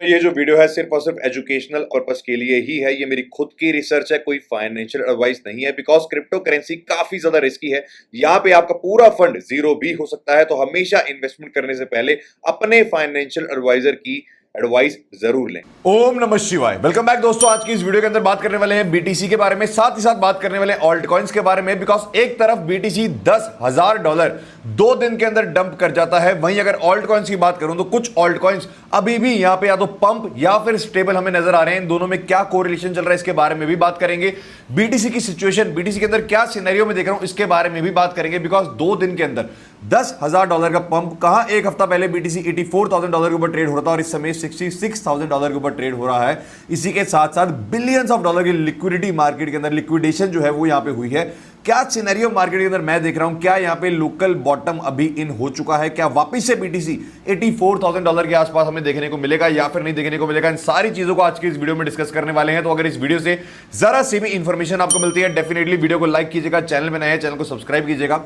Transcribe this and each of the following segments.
ये जो वीडियो है सिर्फ और सिर्फ एजुकेशनल पर्पस के लिए ही है। ये मेरी खुद की रिसर्च है, कोई फाइनेंशियल एडवाइस नहीं है। बिकॉज क्रिप्टो करेंसी काफी ज्यादा रिस्की है। यहाँ पे आपका पूरा फंड जीरो भी हो सकता है। तो हमेशा इन्वेस्टमेंट करने से पहले अपने फाइनेंशियल एडवाइजर की एडवाइस जरूर लें। ओम नमः शिवाय। वेलकम बैक दोस्तों। आज की इस वीडियो के अंदर बात करने वाले हैं बीटीसी के बारे में, साथ ही साथ बात करने वाले हैं ऑल्ट कॉइन्स के बारे में। बिकॉज एक तरफ बीटीसी $10,000 2 दिन के अंदर डंप कर जाता है, वहीं अगर ऑल्ट कॉइन्स की बात करूं तो कुछ ऑल्ट कॉइन्स अभी भी यहां पे या तो पंप या फिर स्टेबल हमें नजर आ रहे हैं। इन दोनों में क्या कोरिलेशन चल रहा है इसके बारे में भी बात करेंगे। बीटीसी की सिचुएशन, बीटीसी के अंदर क्या सिनेरियो में देख रहा हूं इसके बारे में भी बात करेंगे। बिकॉज 2 दिन के अंदर $10,000 का पंप, कहां एक हफ्ता पहले बीटीसी $84,000 के ऊपर ट्रेड हो रहा था और इस समय $66,000 के ऊपर ट्रेड हो रहा है। इसी के साथ साथ बिलियंस ऑफ डॉलर की लिक्विडिटी मार्केट के अंदर, लिक्विडेशन जो है वो यहां पे हुई है। क्या सिनेरियो मार्केट के अंदर मैं देख रहा हूं, क्या यहां पे लोकल बॉटम अभी इन हो चुका है, क्या वापस से बीटीसी $84,000 के आसपास हमें देखने को मिलेगा या फिर नहीं देखने को मिलेगा, इन सारी चीजों को आज की इस वीडियो में डिस्कस करने वाले हैं। तो अगर इस वीडियो से जरा सी भी इंफॉर्मेशन आपको मिलती है, डेफिनेटली वीडियो को लाइक कीजिएगा, चैनल में नए हैं चैनल को सब्सक्राइब कीजिएगा।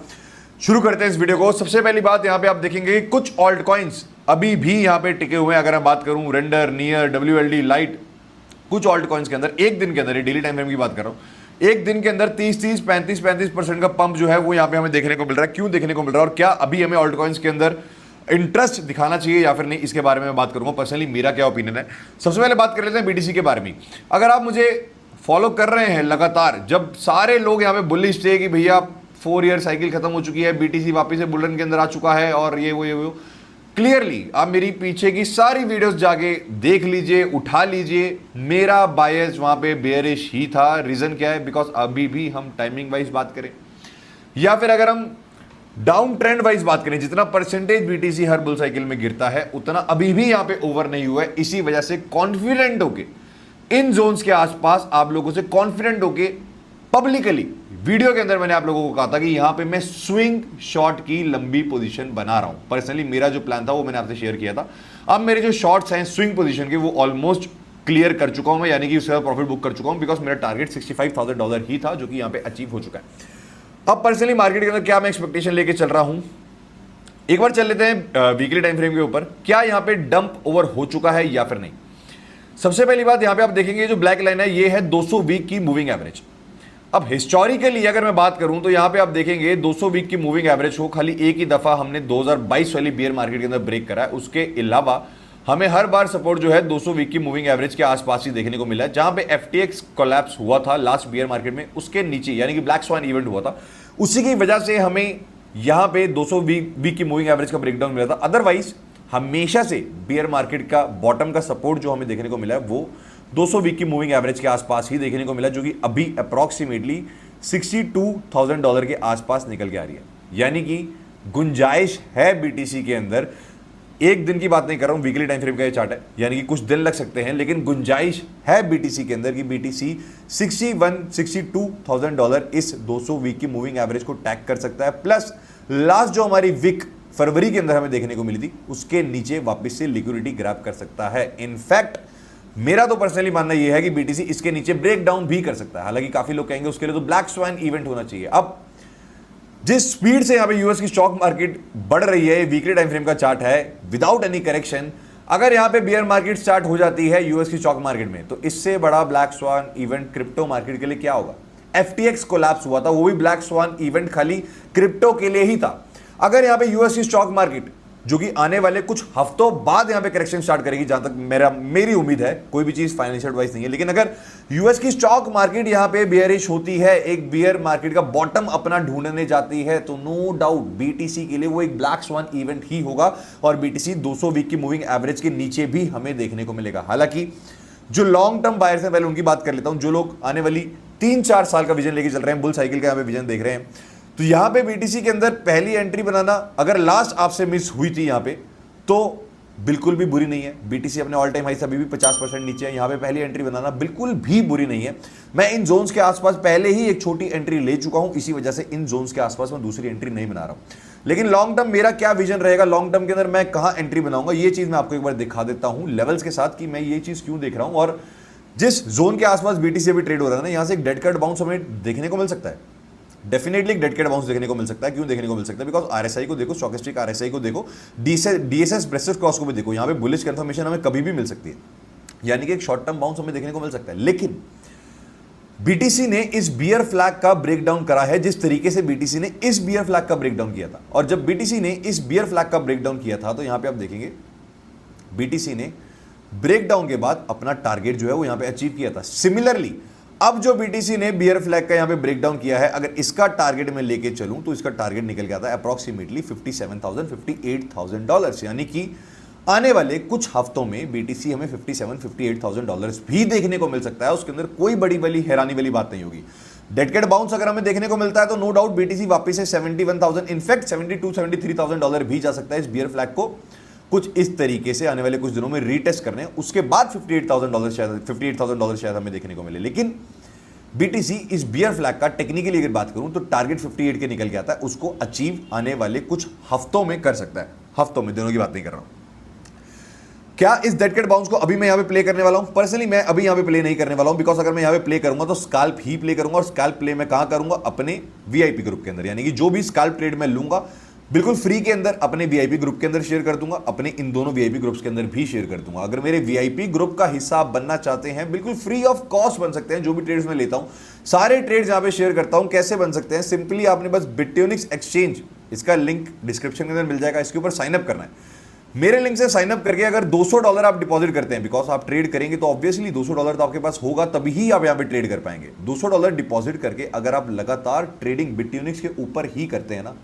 शुरू करते हैं इस वीडियो को। सबसे पहली बात यहां पे आप देखेंगे कि कुछ ऑल्ट कॉइन्स अभी भी यहां पे टिके हुए हैं। अगर मैं बात करूं रेंडर, नियर, WLD, लाइट, कुछ ऑल्ट कॉइन्स के अंदर एक दिन के अंदर, डेली टाइम फ्रेम की बात कर रहा हूं, एक दिन के अंदर 30-30, 35-35% का पंप जो है वो यहां पे हमें देखने को मिल रहा है। क्यों देखने को मिल रहा है और क्या अभी हमें ऑल्ट कॉइन्स के अंदर इंटरेस्ट दिखाना चाहिए या फिर नहीं, इसके बारे में मैं बात करूंगा। पर्सनली मेरा क्या ओपिनियन है। सबसे पहले बात कर लेते हैं बीटीसी के बारे में। अगर आप मुझे फॉलो कर रहे हैं लगातार, जब सारे लोग यहाँ पे बुलिश थे कि भैया 4 ईयर साइकिल खत्म हो चुकी है, बीटीसी वापस से बुल रन के अंदर आ चुका है और ये वो क्लियरली आप मेरी पीछे की सारी वीडियोस जाके देख लीजिए, उठा लीजिए, मेरा बायस वहां पे बेयरिश ही था। रीजन क्या है? बिकॉज अभी भी हम टाइमिंग वाइज बात करें या फिर अगर हम डाउन ट्रेंड वाइज बात करें, जितना परसेंटेज बीटीसी हर बुल साइकिल में गिरता है उतना अभी भी यहां पे ओवर नहीं हुआ है। इसी वजह से कॉन्फिडेंट होके इन जोन्स के आसपास आप लोगों से कॉन्फिडेंट होके पब्लिकली वीडियो के अंदर मैंने आप लोगों को कहा था कि यहां पे मैं स्विंग शॉट की लंबी पोजीशन बना रहा हूं। पर्सनली मेरा जो प्लान था वो मैंने आपसे शेयर किया था। अब मेरे जो शॉट्स हैं स्विंग पोजीशन के वो ऑलमोस्ट क्लियर कर चुका हूं मैं, यानी कि उसका प्रॉफिट बुक कर चुका हूं। बिकॉज मेरा टारगेट $65,000 ही था जो कि यहां पे अचीव हो चुका है। अब पर्सनली मार्केट के अंदर क्या मैं एक्सपेक्टेशन लेके चल रहा हूं, एक बार चल लेते हैं वीकली टाइम फ्रेम के ऊपर। क्या यहां पे डंप ओवर हो चुका है या फिर नहीं? सबसे पहली बात यहां पे आप देखेंगे जो ब्लैक लाइन है ये है 200 वीक की मूविंग एवरेज। अब हिस्टोरिकली अगर मैं बात करूं तो यहां पे आप देखेंगे 200 वीक की मूविंग एवरेज को खाली एक ही दफा हमने 2022 वाली बियर मार्केट के अंदर ब्रेक करा है। उसके अलावा हमें हर बार सपोर्ट जो है 200 वीक की मूविंग एवरेज के आसपास ही देखने को मिला है। जहां पे FTX कोलैप्स हुआ था लास्ट बियर मार्केट में, उसके नीचे यानी कि ब्लैक स्वान इवेंट हुआ था, उसी की वजह से हमें यहां पे 200 वीक की मूविंग एवरेज का ब्रेकडाउन मिला था। अदरवाइज हमेशा से बियर मार्केट का बॉटम का सपोर्ट जो हमें देखने को मिला है वो 200 वीक की मूविंग एवरेज के आसपास ही देखने को मिला, जो कि अभी अप्रॉक्सीमेटली $62,000 के आसपास निकल के आ रही है। यानी कि गुंजाइश है बीटीसी के अंदर। एक दिन की बात नहीं कर रहा हूं, वीकली टाइम फ्रेम का ये चार्ट है, यानी कि कुछ दिन लग सकते हैं, लेकिन गुंजाइश है बीटीसी के अंदर कि बीटीसी $62,000 इस 200 वीक की मूविंग एवरेज को टैग कर सकता है। प्लस लास्ट जो हमारी वीक फरवरी के अंदर हमें देखने को मिली थी उसके नीचे वापस से लिक्विडिटी ग्रैब कर सकता है। इनफैक्ट मेरा तो पर्सनली मानना यह है कि बीटीसी इसके नीचे ब्रेक डाउन भी कर सकता है। हालांकि काफी लोग कहेंगे उसके लिए तो ब्लैक स्वान इवेंट होना चाहिए। अब जिस स्पीड से यहां पे यूएस की स्टॉक मार्केट बढ़ रही है, वीकली टाइम फ्रेम का चार्ट है, विदाउट एनी करेक्शन, अगर यहां पे बियर मार्केट स्टार्ट हो जाती है यूएस की स्टॉक मार्केट में, तो इससे बड़ा black swan event crypto market के लिए क्या होगा? FTX कोलैप्स हुआ था, वो भी ब्लैक स्वान इवेंट खाली क्रिप्टो के लिए ही था। अगर यहां पे यूएस की स्टॉक मार्केट जो कि आने वाले कुछ हफ्तों बाद यहां पे करेक्शन स्टार्ट करेगी, जहां तक मेरी उम्मीद है, कोई भी चीज फाइनेंशियल एडवाइस नहीं है, लेकिन अगर यूएस की स्टॉक मार्केट यहां पे बियरिश होती है, एक बियर मार्केट का बॉटम अपना ढूंढने जाती है, तो नो डाउट बीटीसी के लिए वो एक ब्लैक स्वान इवेंट ही होगा और बीटीसी 200 वीक की मूविंग एवरेज के नीचे भी हमें देखने को मिलेगा। हालांकि जो लॉन्ग टर्म बायर्स हैं, पहले उनकी बात कर लेता हूं, जो लोग आने वाली 3-4 साल का विजन लेके चल रहे हैं, बुल साइकिल का यहां पे विजन देख रहे हैं, तो यहां पे बीटीसी के अंदर पहली एंट्री बनाना अगर लास्ट आपसे मिस हुई थी यहां पे, तो बिल्कुल भी बुरी नहीं है। बीटीसी अपने ऑल टाइम हाई से अभी भी 50% नीचे है। यहां पे पहली एंट्री बनाना बिल्कुल भी बुरी नहीं है। मैं इन जोन्स के आसपास पहले ही एक छोटी एंट्री ले चुका हूं, इसी वजह से इन जोन्स के आसपास मैं दूसरी एंट्री नहीं बना रहा हूं। लेकिन लॉन्ग टर्म मेरा क्या विजन रहेगा, लॉन्ग टर्म के अंदर मैं कहां एंट्री बनाऊंगा, ये चीज मैं आपको एक बार दिखा देता हूं लेवल्स के साथ कि मैं ये चीज क्यों देख रहा हूं। और जिस जोन के आसपास बीटीसी अभी ट्रेड हो रहा है ना, यहां से एक डेड कट बाउंस हमें देखने को मिल सकता है। डेफिनेटली एक डेड कैट बाउंस देखने को मिल सकता है। क्यों देखने को मिल सकता है? बिकॉज आरएसआई को देखो, स्टॉकेस्टिक आरएसआई को देखो, डीएसएस ब्रेसिस क्रॉस को भी देखो, यहां पे बुलिश कंफर्मेशन हमें कभी भी मिल सकती है, यानी कि एक शॉर्ट टर्म बाउंस हमें देखने को मिल सकता है। लेकिन बीटीसी ने इस बियर फ्लैग का ब्रेकडाउन करा है जिस तरीके से बीटीसी ने इस बियर फ्लैग का ब्रेकडाउन किया था। और जब बीटीसी ने इस बियर फ्लैग का ब्रेकडाउन किया था तो यहां पे आप देखेंगे बीटीसी ने ब्रेकडाउन के बाद अपना टारगेट जो है वो यहां पे अचीव किया था। सिमिलरली अब जो बीटीसी ने बियर फ्लैग का यहां पे ब्रेकडाउन किया है, अगर इसका टारगेट मैं लेके चलूं तो इसका टारगेट निकल के आता है अप्रॉक्सीमेटली $57,000-58,000, यानी कि आने वाले कुछ हफ्तों में बीटीसी हमें $57,000-58,000 भी देखने को मिल सकता है। उसके अंदर कोई बड़ी वाली हैरानी वाली बात नहीं होगी। डेड कैट बाउंस अगर हमें देखने को मिलता है तो नो डाउट बीटीसी वापस से 71,000 इनफैक्ट $72,000-73,000 भी जा सकता है इस बियर फ्लैग को कुछ इस तरीके से आने वाले कुछ दिनों में रीटेस्ट करने, उसके बाद $58,000 शायद हमें देखने को मिले। लेकिन बीटीसी इस बियर फ्लैग का टेक्निकली अगर बात करूं तो टारगेट 58 के निकल के आता है, उसको अचीव आने वाले कुछ हफ्तों में कर सकता है। हफ्तों में, दिनों की बात नहीं कर रहा हूं। क्या इस डेड कैट बाउंस को अभी मैं यहां पे प्ले करने वाला हूं? पर्सनली मैं अभी यहां पे प्ले नहीं करने वाला हूं, बिकॉज अगर मैं यहां पे प्ले करूंगा तो स्कैल्प ही प्ले करूंगा, और स्कैल्प प्ले मैं कहां करूंगा? अपने वीआईपी ग्रुप के अंदर, यानी कि जो भी स्कैल्प ट्रेड मैं लूंगा बिल्कुल फ्री के अंदर अपने वीआईपी ग्रुप के अंदर शेयर कर दूंगा, अपने इन दोनों वीआईपी ग्रुप्स के अंदर भी शेयर कर दूंगा। अगर मेरे वीआईपी ग्रुप का हिस्सा आप बनना चाहते हैं, बिल्कुल फ्री ऑफ कॉस्ट बन सकते हैं। जो भी ट्रेड्स मैं लेता हूं सारे ट्रेड्स यहां पे शेयर करता हूं। कैसे बन सकते हैं? सिंपली आपने बस बिट्यूनिक्स एक्सचेंज, इसका लिंक डिस्क्रिप्शन के अंदर मिल जाएगा, इसके ऊपर साइन अप करना है। मेरे लिंक से साइन अप करके अगर $200 आप डिपॉजिट करते हैं, बिकॉज आप ट्रेड करेंगे तो ऑब्वियसली $200 तो आपके पास होगा, तभी ही आप यहां पे ट्रेड कर पाएंगे। $200 डिपॉजिट करके अगर आप लगातार ट्रेडिंग बिट्यूनिक्स के ऊपर ही करते हैं ना,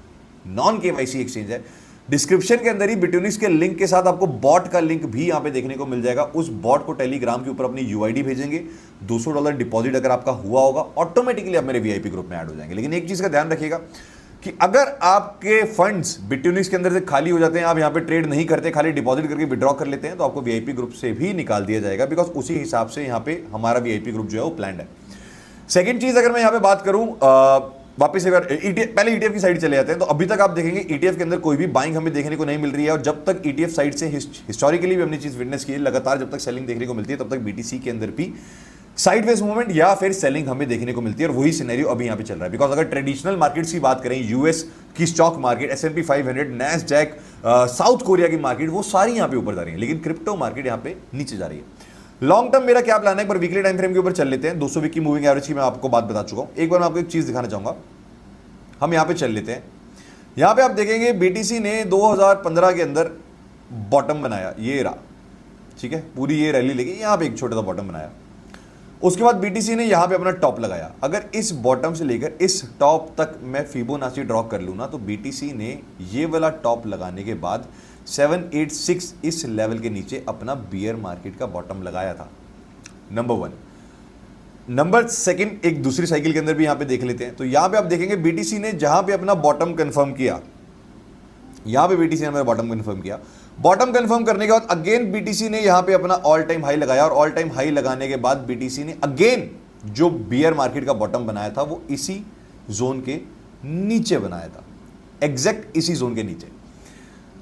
नॉन केवाईसी एक्सचेंज है, डिस्क्रिप्शन के अंदर ही बिट्यूनिक्स के लिंक के साथ आपको बॉट का लिंक भी यहां पे देखने को मिल जाएगा। उस बॉट को टेलीग्राम के ऊपर अपनी यूआईडी भेजेंगे, $200 डिपॉजिट अगर आपका हुआ होगा ऑटोमेटिकली आप मेरे वीआईपी ग्रुप में ऐड हो जाएंगे। लेकिन एक चीज का ध्यान रखिएगा कि अगर आपके फंड्स बिट्यूनिक्स के अंदर से खाली हो जाते हैं, आप यहां पे ट्रेड नहीं करते, खाली डिपॉजिट करके विड्रॉ कर लेते हैं, तो आपको वीआईपी ग्रुप से भी निकाल दिया जाएगा, बिकॉज उसी हिसाब से यहां पे हमारा वीआईपी ग्रुप जो है वो प्लान्ड है। सेकंड चीज अगर मैं यहां पे बात करूं, वापस अगर पहले ईटीएफ की साइड चले जाते हैं, तो अभी तक आप देखेंगे ईटीएफ के अंदर कोई भी बाइंग हमें देखने को नहीं मिल रही है। और जब तक ईटीएफ साइड से हिस्टोरिकली भी हमने चीज विटनेस की है, लगातार जब तक सेलिंग देखने को मिलती है, तब तक बीटीसी के अंदर भी साइडवेज मूवमेंट या फिर सेलिंग हमें देखने को मिलती है। और वही सिनेरियो अभी यहां पे चल रहा है, बिकॉज अगर ट्रेडिशनल मार्केट्स की बात करें, यूएस की stock market, S&P 500, Nasdaq, south Korea की मार्केट, वो सारी यहां पे ऊपर जा रही है, लेकिन क्रिप्टो मार्केट यहां पे नीचे जा रही है। लॉन्ग टर्म मेरा क्या प्लान है, एक बार वीकली टाइम फ्रेम के ऊपर चल लेते हैं। 200 वीक की मूविंग एवरेज की मैं आपको बात बता चुका हूं। एक बार मैं आपको एक चीज दिखाना चाहूंगा, हम यहां पे चल लेते हैं। यहां पे आप देखेंगे बीटीसी ने 2015 के अंदर बॉटम बनाया, ये रहा, ठीक है, पूरी ये रैली लेके यहां पे एक छोटा सा बॉटम बनाया। उसके बाद बीटीसी ने यहां पे अपना टॉप लगाया। अगर इस बॉटम से लेकर इस टॉप तक मैं फिबोनाची ड्रॉ कर लूं ना, तो बीटीसी ने ये वाला टॉप लगाने के बाद 786 इस लेवल के नीचे अपना बियर मार्केट का बॉटम लगाया था। नंबर 1। नंबर सेकंड, एक दूसरी साइकिल के अंदर भी यहां पे देख लेते हैं। तो यहां पे आप देखेंगे बीटीसी ने जहां पे अपना बॉटम कंफर्म किया, यहां पे बीटीसी ने अपना बॉटम कंफर्म किया। बॉटम कंफर्म करने के बाद अगेन बीटीसी ने यहां पे अपना ऑल टाइम हाई लगाया, और ऑल टाइम हाई लगाने के बाद बीटीसी ने अगेन जो बियर मार्केट का बॉटम बनाया था वो इसी जोन के नीचे बनाया था, एग्जैक्ट इसी जोन के नीचे।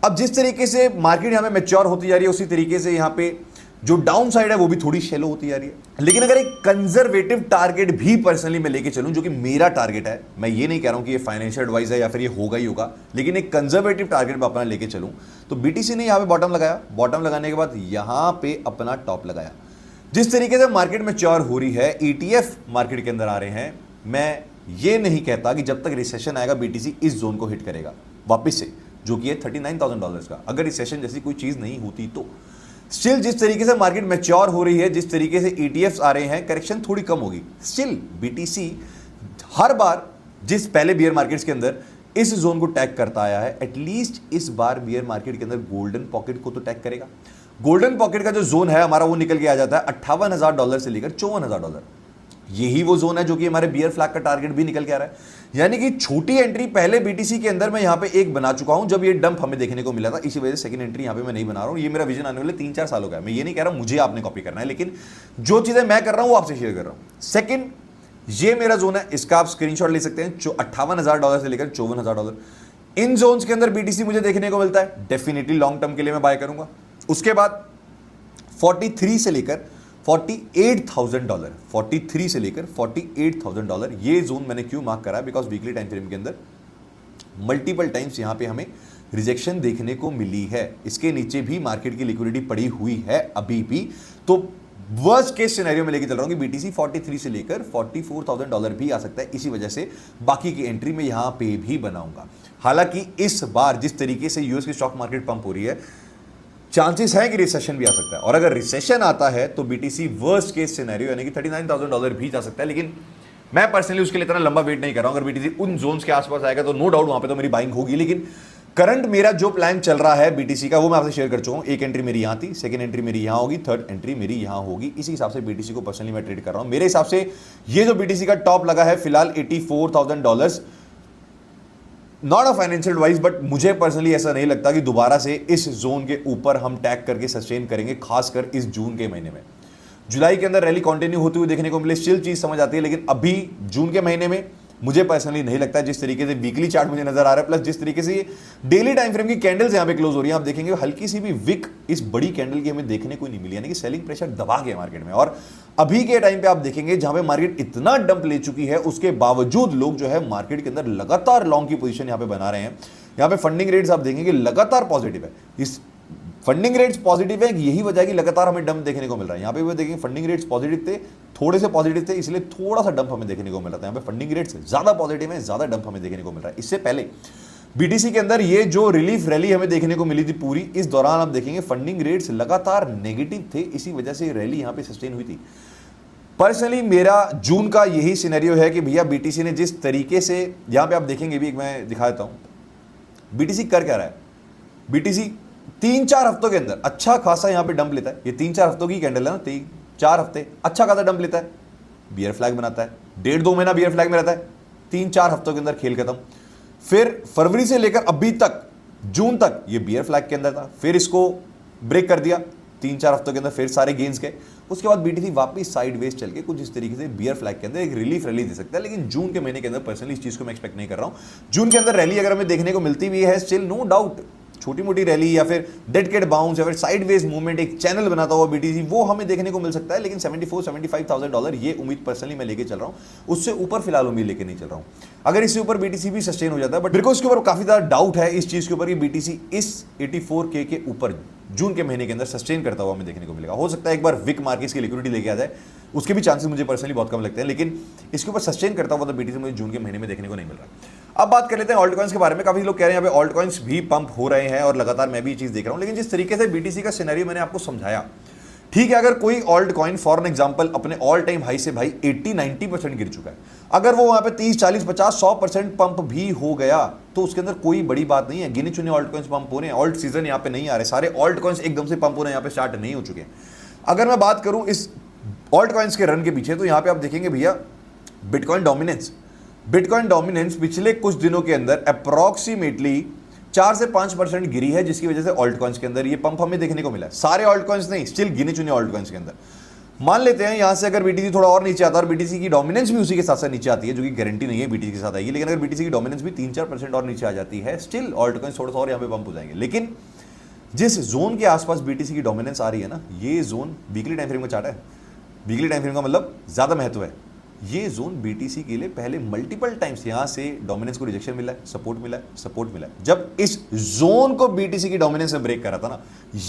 अब जिस तरीके से मार्केट यहां पे मैच्योर होती जा रही है, उसी तरीके से यहां पे जो डाउन साइड है वो भी थोड़ी शेलो होती जा रही है। लेकिन अगर एक कंजर्वेटिव टारगेट भी पर्सनली मैं लेके चलूं, जो कि मेरा टारगेट है, मैं ये नहीं कह रहा हूं कि ये फाइनेंशियल एडवाइस है या फिर ये होगा ही होगा, लेकिन एक कंजर्वेटिव टारगेट मैं अपना लेके चलूं, तो बीटीसी ने यहां पे बॉटम लगाया। बॉटम लगाने के बाद यहां पे अपना टॉप लगाया। जिस तरीके से मार्केट मैच्योर हो रही है, ईटीएफ मार्केट के अंदर आ रहे हैं, मैं ये नहीं कहता कि जब तक रिसेशन आएगा बीटीसी इस जोन को हिट करेगा वापिस से, जो कि है $39,000 का। अगर रिसेशन जैसी कोई चीज नहीं होती तो स्टिल जिस तरीके से मार्केट मैच्योर हो रही है, जिस तरीके से ईटीएफ्स आ रहे हैं, करेक्शन थोड़ी कम होगी। स्टिल बीटीसी हर बार जिस पहले बियर मार्केट्स के अंदर इस जोन को टैग करता आया है, एटलीस्ट इस बार बियर मार्केट के अंदर गोल्डन पॉकेट को तो टैग करेगा। गोल्डन पॉकेट का जो जोन है हमारा, वो निकल के आ जाता है $58,000 से लेकर $54,000। यही वो जोन है जो कि हमारे बियर फ्लैग का टारगेट भी निकल के आ रहा है। यानी कि छोटी एंट्री पहले बीटीसी के अंदर मैं यहां पे एक बना चुका हूं, जब ये डंप हमें देखने को मिला था। इसी वजह से सेकंड एंट्री यहां पे मैं नहीं बना रहा हूं। ये मेरा विजन आने वाले 3-4 सालों का है। मैं ये नहीं कह रहा हूं मुझे आपने कॉपी करना है, लेकिन जो चीजें मैं कर रहा हूं वो आपसे शेयर कर रहा हूं। सेकंड, ये मेरा जोन है, इसका आप स्क्रीनशॉट ले सकते हैं, $58,000 से लेकर $54,000। इन जोन्स के अंदर बीटीसी मुझे देखने को मिलता है, डेफिनेटली लॉन्ग टर्म के लिए मैं बाय करूंगा। उसके बाद 43 से लेकर $48,000, 43 से लेकर $48,000, ये जोन मैंने क्यों मार्क करा है? बिकॉज वीकली टाइम फ्रेम के अंदर मल्टीपल टाइम्स यहां पे हमें रिजेक्शन देखने को मिली है। इसके नीचे भी मार्केट की लिक्विडिटी पड़ी हुई है अभी भी। तो वर्स्ट केस सिनेरियो में लेके चल रहा हूं कि बीटीसी 43 से लेकर $44,000 भी आ सकता है। इसी वजह से बाकी की एंट्री में यहां पे भी बनाऊंगा। हालांकि इस बार जिस तरीके से यूएस की स्टॉक मार्केट पंप हो रही है, चांसेस है कि रिसेशन भी आ सकता है, और अगर रिसेशन आता है तो बीटीसी वर्स्ट केस सिनेरियो यानी कि $39,000 भी जा सकता है। लेकिन मैं पर्सनली उसके लिए इतना लंबा वेट नहीं कर रहा हूं। अगर बीटीसी उन जोन्स के आसपास आएगा तो नो डाउट वहां पे तो मेरी बाइंग होगी। लेकिन करंट मेरा जो प्लान चल रहा है बीटीसी का, वो मैं आपसे शेयर कर चुका हूं। एक एंट्री मेरी यहां थी, सेकंड एंट्री मेरी यहां होगी, थर्ड एंट्री मेरी यहां होगी। इसी हिसाब से बीटीसी को पर्सनली मैं ट्रेड कर रहा हूं। मेरे हिसाब से ये जो बीटीसी का टॉप लगा है फिलहाल $84,000, not a financial advice, but मुझे पर्सनली ऐसा नहीं लगता कि दोबारा से इस जोन के ऊपर हम टैग करके सस्टेन करेंगे, खासकर इस जून के महीने में। जुलाई के अंदर रैली कंटिन्यू होती हुई देखने को मिले, स्टिल चीज समझ आती है। लेकिन अभी जून के महीने में मुझे पर्सनली नहीं लगता। जिस तरीके से वीकली चार्ट मुझे नजर आ रहा है, प्लस जिस तरीके से ये डेली टाइम फ्रेम की कैंडल्स यहां पे क्लोज हो रही हैं, आप देखेंगे हल्की सी भी विक इस बड़ी कैंडल की हमें देखने को नहीं मिली, यानी कि सेलिंग प्रेशर दबा गया मार्केट में। और अभी के टाइम पे आप देखेंगे जहां पे मार्केट इतना डंप ले चुकी है, उसके बावजूद लोग जो है मार्केट के अंदर लगातार लॉन्ग की पोजीशन यहां पे बना रहे हैं। यहां पे फंडिंग रेट्स आप देखेंगे लगातार पॉजिटिव है। इस फंडिंग रेट्स पॉजिटिव है, यही वजह है कि लगातार हमें डंप देखने को मिल रहा है। यहां पे भी देखेंगे फंडिंग रेट्स पॉजिटिव थे, थोड़े से पॉजिटिव थे, इसलिए थोड़ा सा डंप हमें देखने को मिल रहा था। यहां पे फंडिंग रेट्स ज्यादा पॉजिटिव है, ज्यादा डंप हमें देखने को मिल रहा है। इससे पहले बीटीसी के अंदर ये जो रिलीफ रैली हमें देखने को मिली थी पूरी, इस दौरान आप देखेंगे फंडिंग रेट्स लगातार नेगेटिव थे, इसी वजह से रैली यहां पे सस्टेन हुई थी। पर्सनली मेरा जून का यही सिनेरियो है कि भैया बीटीसी ने जिस तरीके से, यहां पे आप देखेंगे भी, मैं दिखा देता हूं बीटीसी कर क्या रहा है। बीटीसी 3-4 हफ्तों के अंदर अच्छा खासा यहां पे डंप लेता है। ये 3-4 हफ्तों की कैंडल है ना, 3-4 हफ्ते अच्छा खासा डंप लेता है, बियर फ्लैग बनाता है, 1.5-2 महीना बियर फ्लैग में रहता है, 3-4 हफ्तों के अंदर खेल खत्म। फिर फरवरी से लेकर अभी तक जून तक ये बियर फ्लैग के अंदर था, फिर इसको ब्रेक कर दिया, 3-4 हफ्तों के अंदर फिर सारे गेन्स के। उसके बाद बीटीसी वापस साइडवेज चल के कुछ इस तरीके से बियर फ्लैग के अंदर एक रिलीफ रैली दे सकता है। लेकिन जून के महीने के अंदर पर्सनली इस चीज को मैं एक्सपेक्ट नहीं कर रहा हूं। जून के अंदर रैली अगर हमें देखने को मिलती भी है, स्टिल नो डाउट छोटी मोटी रैली या फिर डेड कैट बाउंस या फिर साइडवेज मूवमेंट, एक चैनल बनाता हुआ बीटीसी, वो हमें देखने को मिल सकता है। लेकिन $74,000-75,000 ये उम्मीद पर्सनली मैं लेके चल रहा हूं। उससे ऊपर फिलहाल उम्मीद लेके नहीं चल रहा हूं। अगर इससे ऊपर बीटीसी भी सस्टेन हो जाता है, बट मेरे को इसके ऊपर काफी ज्यादा डाउट है इस चीज के ऊपर कि बीटीसी इस 84K के ऊपर जून के महीने के अंदर सस्टेन करता हुआ हमें देखने को मिलेगा। हो सकता है एक बार विक मार्केट्स की लिक्विडिटी लेके आ जाए, उसके भी चांसेस मुझे पर्सनली बहुत कम लगते हैं। लेकिन इसके ऊपर सस्टेन करता हुआ तो बीटीसी मुझे जून के महीने में देखने को नहीं मिल रहा। अब बात कर लेते हैं ऑल्ट कॉइन्स के बारे में। काफी लोग कह रहे हैं यहाँ पे ऑल्ट कॉइन्स भी पंप हो रहे हैं और लगातार मैं भी ये चीज देख रहा हूं। लेकिन जिस तरीके से बीटीसी का सिनेरियो मैंने आपको समझाया, ठीक है, अगर कोई ऑल्ट कॉइन फॉर एग्जांपल अपने ऑल टाइम हाई से भाई 80-90% गिर चुका है, अगर वो वहां पे 30-40-50-100% पंप भी हो गया तो उसके अंदर कोई बड़ी बात नहीं है। गिने चुने ऑल्ट कॉइन्स पंप हो रहे हैं, ऑल्ट सीजन यहाँ पे नहीं आ रहे, सारे ऑल्ट कॉइन्स एकदम से पंप होने यहाँ पे स्टार्ट नहीं हो चुके हैं। अगर मैं बात करूं इस ऑल्ट कॉइन्स के रन के पीछे, तो यहाँ पे आप देखेंगे भैया बिटकॉइन डोमिनेंस पिछले कुछ दिनों के अंदर अप्रॉक्सीमेटली 4 से 5% गिरी है, जिसकी वजह से ऑल्ट कॉइन्स के अंदर ये पंप हमें देखने को मिला है। सारे ऑल्ट कॉइन्स नहीं, स्टिल गिने चुने ऑल्ट कॉइन्स के अंदर। मान लेते हैं यहां से अगर बीटीसी थोड़ा और नीचे आता है और बीटीसी की डोमिनेंस भी उसी के साथ साथ नीचे आती है, जो कि गारंटी नहीं है बीटीसी के साथ आएगी, लेकिन अगर बीटीसी की डोमिनेंस भी 3-4% और नीचे आ जाती है, स्टिल ऑल्ट कॉइन्स थोड़ा सा और यहाँ पे पंप हो जाएंगे। लेकिन जिस जोन के आसपास बीटीसी की डोमिनेंस आ रही है ना, ये जोन वीकली टाइम फ्रेम का चार्ट है, वीकली टाइम फ्रेम का मतलब ज्यादा महत्व है। ये जोन बीटीसी के लिए पहले मल्टीपल टाइम्स यहां से डोमिनेंस को रिजेक्शन मिला है, सपोर्ट मिला है, सपोर्ट मिला है। जब इस जोन को बीटीसी की डोमिनेंस में ब्रेक करा था ना,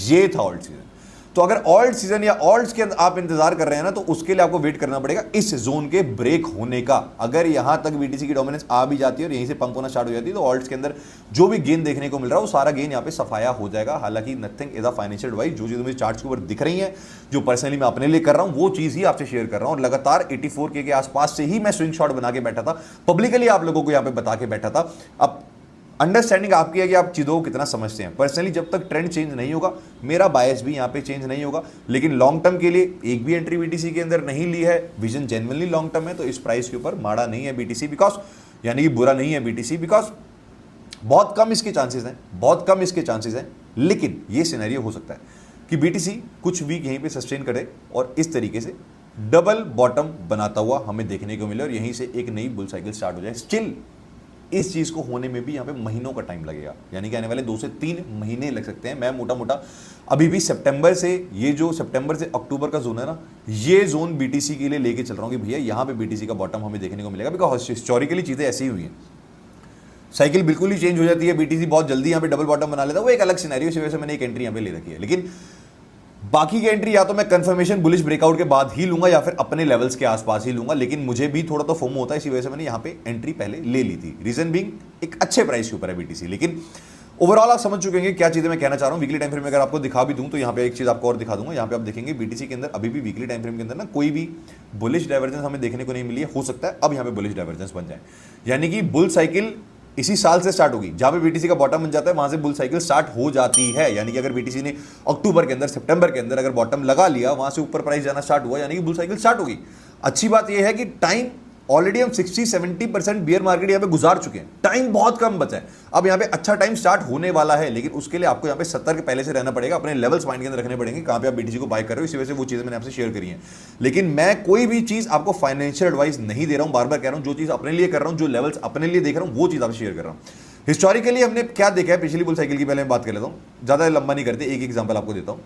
ये था ऑल्ट सीजन। तो अगर ऑल्ट सीजन या ऑल्ट्स के आप इंतजार कर रहे हैं ना, तो उसके लिए आपको वेट करना पड़ेगा इस जोन के ब्रेक होने का। अगर यहां तक बीटीसी की डोमिनेंस आ भी जाती है और यहीं से पंप होना स्टार्ट हो जाती है, तो ऑल्ट्स के अंदर जो भी गेन देखने को मिल रहा है वो सारा गेन यहां पे सफाया हो जाएगा। हालांकि nothing is a financial advice, जो चीज मुझे चार्ट्स के ऊपर दिख रही है, जो पर्सनली मैं अपने लिए कर रहा हूं, वो चीज ही आपसे शेयर कर रहा हूं। और लगातार 84K के आसपास से ही मैं स्विंग शॉट बना के बैठा था, पब्लिकली आप लोगों को यहां पे बता के बैठा था। अब अंडरस्टैंडिंग आपकी है कि आप चीज़ों को कितना समझते हैं। पर्सनली जब तक ट्रेंड चेंज नहीं होगा, मेरा बायस भी यहाँ पे चेंज नहीं होगा। लेकिन लॉन्ग टर्म के लिए एक भी एंट्री बीटीसी के अंदर नहीं ली है, विजन जेन्युइनली लॉन्ग टर्म है, तो इस प्राइस के ऊपर माड़ा नहीं है बीटीसी, बिकॉज यानी कि बुरा नहीं है बीटीसी, बिकॉज बहुत कम इसके चांसेस हैं, बहुत कम इसके चांसेस हैं। लेकिन ये सिनेरियो हो सकता है कि बीटीसी कुछ वीक यहीं पे सस्टेन करे और इस तरीके से डबल बॉटम बनाता हुआ हमें देखने को मिले और यहीं से एक नई बुल साइकिल स्टार्ट हो जाए। स्टिल इस चीज को होने में भी यहाँ पे महीनों का टाइम लगेगा, यानी कि आने वाले 2 से 3 महीने लग सकते हैं। मैं मोटा मोटा अभी भी सितंबर से, ये जो सितंबर से अक्टूबर का जोन है ना, ये जोन बीटीसी के लिए लेके चल रहा हूँ कि भैया यहाँ पे बीटीसी का बॉटम हमें देखने को मिलेगा, बिकॉज हिस्टोरिकली चीजें ऐसी ही हुई हैं। साइकिल बिल्कुल ही चेंज हो जाती है, बीटीसी बहुत जल्दी यहाँ पे डबल बॉटम बना लेता है, वो एक अलग सिनेरियो, इस वजह से मैंने एक एंट्री यहाँ पे ले रखी है। लेकिन बाकी की एंट्री या तो मैं कंफर्मेशन बुलिश ब्रेकआउट के बाद ही लूंगा या फिर अपने लेवल्स के आसपास ही लूंगा, लेकिन मुझे भी थोड़ा तो फोमो होता है, इसी वजह से मैंने यहाँ पे एंट्री पहले ले ली थी। रीजन बीइंग एक अच्छे प्राइस के ऊपर है बीटीसी। लेकिन ओवरऑल आप समझ चुके हैं क्या चीजें मैं कहना चाह रहा हूं। वीकली टाइम फ्रेम में अगर आपको दिखा भी दूं तो यहाँ पे एक चीज आपको और दिखा दूंगा। यहाँ पे आप देखेंगे बीटीसी के अंदर अभी भी वीकली टाइम फ्रेम के अंदर ना कोई भी बुलिश डाइवर्जेंस हमें देखने को नहीं मिली है। हो सकता है अब यहाँ पे बुलिश डाइवर्जेंस बन जाए, यानी कि बुल साइकिल इसी साल से स्टार्ट होगी। जहां पे बीटीसी का बॉटम बन जाता है वहां से बुल साइकिल स्टार्ट हो जाती है, यानी कि अगर बीटीसी ने अक्टूबर के अंदर, सितंबर के अंदर अगर बॉटम लगा लिया, वहां से ऊपर प्राइस जाना स्टार्ट हुआ, यानी कि बुल साइकिल स्टार्ट होगी। अच्छी बात यह है कि टाइम ऑलरेडी हम 60-70% बियर मार्केट यहाँ पे गुजार चुके हैं, टाइम बहुत कम बचा है। अब यहाँ पे अच्छा टाइम स्टार्ट होने वाला है, लेकिन उसके लिए आपको यहाँ पे 70 के पहले से रहना पड़ेगा, अपने लेवल्स माइंड के अंदर रखने पड़ेंगे कहाँ पे आप बीटीसी को बाय कर रहे हो। इसी वजह से वो चीजें मैंने आपसे शेयर करी हैं। लेकिन मैं कोई भी चीज आपको फाइनेंशियल एडवाइस नहीं दे रहा हूँ, बार बार कह रहा हूँ, जो चीज अपने लिए कर रहा हूँ, जो लेवल्स अपने लिए देख रहा हूँ, वो चीज आपसे शेयर कर रहा हूँ। हिस्टोरिकली हमने क्या देखा है पिछली बुल साइकिल की, पहले मैं बात कर लेता हूँ, ज्यादा लंबा नहीं करते, एक एग्जांपल आपको देता हूँ।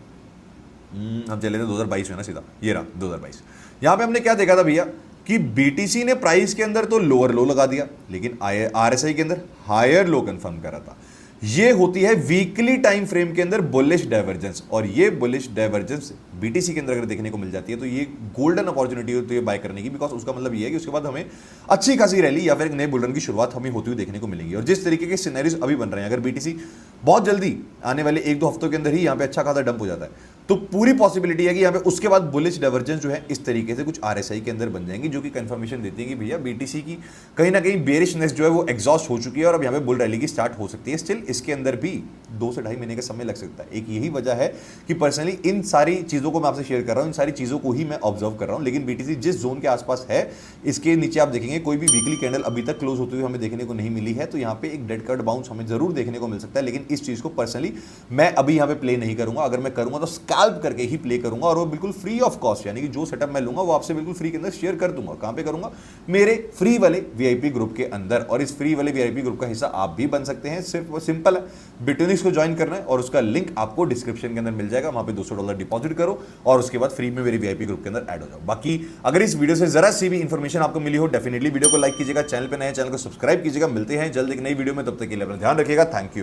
हम चले थे 2022 में ना, सीधा ये रहा 2022। यहां पे हमने क्या देखा था भैया कि बीटीसी ने प्राइस के अंदर तो लोअर लो लगा दिया, लेकिन आरएसआई के अंदर हायर लो कंफर्म करा था। ये होती है वीकली टाइम फ्रेम के अंदर बुलिश डाइवर्जेंस, और ये बुलिश डाइवर्जेंस बीटीसी के अंदर अगर देखने को मिल जाती है तो ये गोल्डन अपॉर्चुनिटी होती है बाय करने की, बिकॉज उसका मतलब ये है कि उसके बाद हमें अच्छी खासी रैली या फिर एक नए बुलरन की शुरुआत हमें होती हुई देखने को मिलेगी। और जिस तरीके के सिनेरियोस अभी बन रहे हैं, अगर बीटीसी बहुत जल्दी आने वाले 1-2 हफ्तों के अंदर ही यहाँ पे अच्छा खासा डंप हो जाता है, तो पूरी पॉसिबिलिटी है कि यहाँ पे उसके बाद बुलिश डाइवर्जेंस जो है इस तरीके से कुछ आरएसआई के अंदर बन जाएंगी, जो कि कंफर्मेशन देती है कि भैया बीटीसी की कहीं ना कहीं बेरिशनेस जो है वो एग्जॉस्ट हो चुकी है और अब यहाँ पे बुल रैली की स्टार्ट हो सकती है। स्टिल इसके अंदर भी 2 से 2.5 महीने का समय लग सकता है। एक यही वजह है कि पर्सनली इन सारी चीजों को मैं आपसे शेयर कर रहा हूँ, इन सारी चीजों को ही मैं ऑब्जर्व कर रहा हूँ। लेकिन बीटीसी जिस जोन के आसपास है, इसके नीचे आप देखेंगे कोई भी वीकली कैंडल अभी तक क्लोज होती हुई हमें देखने को नहीं मिली है, तो यहाँ पे एक डेड कट बाउंस हमें जरूर देखने को मिल सकता है। लेकिन इस चीज को पर्सनली मैं अभी यहाँ पे प्ले नहीं करूंगा, अगर मैं करूंगा तो स्कैल्प करके ही प्ले करूंगा, और वो बिल्कुल फ्री ऑफ कॉस्ट, यानी कि जो सेटअप मैं लूंगा वो आपसे बिल्कुल फ्री के अंदर शेयर कर दूंगा। कहां पे करूंगा? मेरे फ्री वाले वीआईपी ग्रुप के अंदर। और इस फ्री वाले वीआईपी ग्रुप का हिस्सा आप भी बन सकते हैं। सिर्फ सिंपल है, बिटोनिक्स को ज्वाइन करना है और उसका लिंक आपको डिस्क्रिप्शन के अंदर मिल जाएगा। वहां पे $200 डिपॉजिट करो और उसके बाद फ्री में मेरे वीआईपी ग्रुप के अंदर ऐड हो जाओ। बाकी अगर इस वीडियो से जरा सी भी इंफॉर्मेशन आपको मिली हो, डेफिनेटली वीडियो को लाइक कीजिएगा, चैनल पे नए चैनल को सब्सक्राइब कीजिएगा। मिलते हैं जल्द एक नई वीडियो में, तब तक के लिए अपना ध्यान रखिएगा। Thank you.